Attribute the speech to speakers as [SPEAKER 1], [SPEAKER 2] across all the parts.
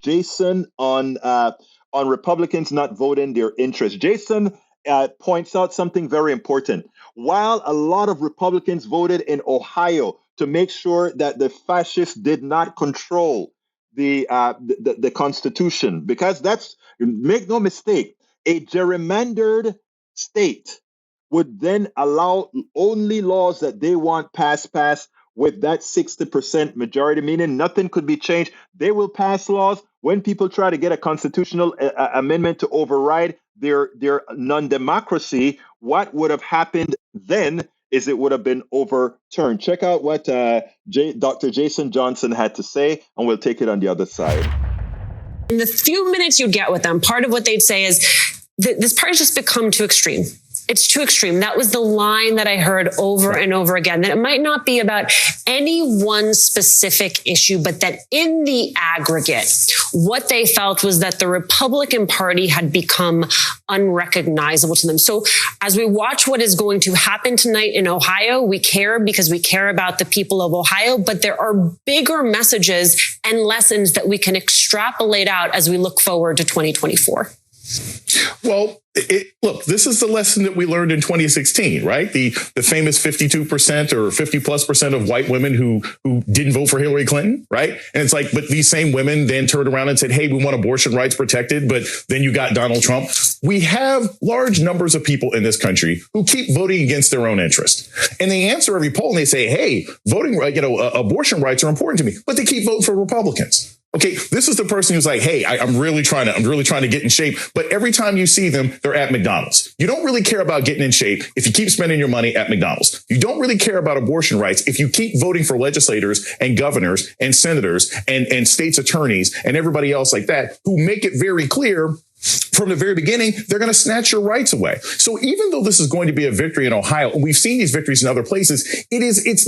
[SPEAKER 1] Jason on Republicans not voting their interest. Jason points out something very important. While a lot of Republicans voted in Ohio to make sure that the fascists did not control the Constitution, because that's, make no mistake, a gerrymandered state would then allow only laws that they want pass with that 60% majority, meaning nothing could be changed. They will pass laws. When people try to get a constitutional amendment to override their non-democracy, what would have happened then is it would have been overturned. Check out what Dr. Jason Johnson had to say, and we'll take it on the other side.
[SPEAKER 2] In the few minutes you'd get with them, part of what they'd say is, this party's just become too extreme. It's too extreme. That was the line that I heard over and over again, that it might not be about any one specific issue, but that in the aggregate, what they felt was that the Republican Party had become unrecognizable to them. So as we watch what is going to happen tonight in Ohio, we care because we care about the people of Ohio, but there are bigger messages and lessons that we can extrapolate out as we look forward to 2024.
[SPEAKER 3] Well, look, this is the lesson that we learned in 2016, right? The famous 52% or 50+% of white women who didn't vote for Hillary Clinton, right? And it's like, but these same women then turned around and said, hey, we want abortion rights protected, but then you got Donald Trump. We have large numbers of people in this country who keep voting against their own interest. And they answer every poll and they say, hey, voting, abortion rights are important to me, but they keep voting for Republicans. Okay, this is the person who's like, hey, I'm really trying to get in shape. But every time you see them, they're at McDonald's. You don't really care about getting in shape if you keep spending your money at McDonald's. You don't really care about abortion rights if you keep voting for legislators and governors and senators and states attorneys and everybody else like that who make it very clear from the very beginning, they're going to snatch your rights away. So even though this is going to be a victory in Ohio, and we've seen these victories in other places, it's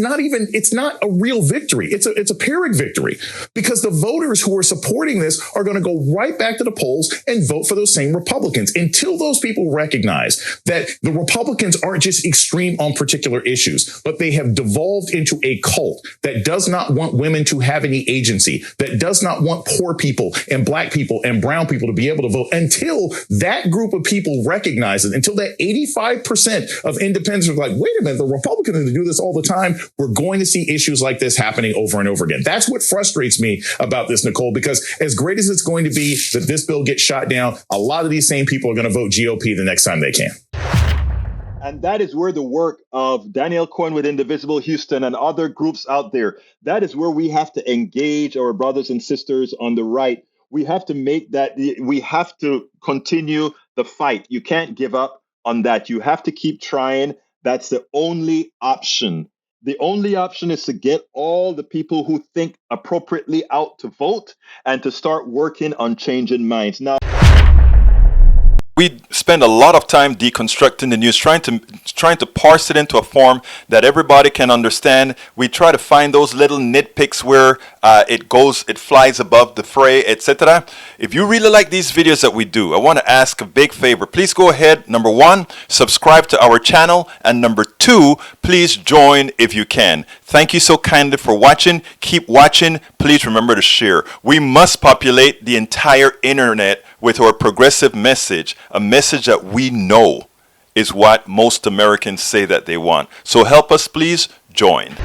[SPEAKER 3] not a real victory. It's a Pyrrhic victory, because the voters who are supporting this are going to go right back to the polls and vote for those same Republicans until those people recognize that the Republicans aren't just extreme on particular issues, but they have devolved into a cult that does not want women to have any agency, that does not want poor people and black people and brown people to be able to vote. Until that group of people recognize it, until that 85% of independents are like, wait a minute, the Republicans do this all the time, we're going to see issues like this happening over and over again. That's what frustrates me about this, Nicole, because as great as it's going to be that this bill gets shot down, a lot of these same people are going to vote GOP the next time they can.
[SPEAKER 1] And that is where the work of Daniel Cohen with Indivisible Houston and other groups out there, that is where we have to engage our brothers and sisters on the right. We have to we have to continue the fight. You can't give up on that. You have to keep trying. That's the only option. The only option is to get all the people who think appropriately out to vote and to start working on changing minds. Now,
[SPEAKER 4] we spend a lot of time deconstructing the news, trying to parse it into a form that everybody can understand. We try to find those little nitpicks where it flies above the fray, etc. If you really like these videos that we do, I want to ask a big favor. Please go ahead. Number 1, subscribe to our channel. And number 2, please join if you can. Thank you so kindly for watching. Keep watching. Please remember to share. We must populate the entire internet with our progressive message, a message that we know is what most Americans say that they want. So help us, please join.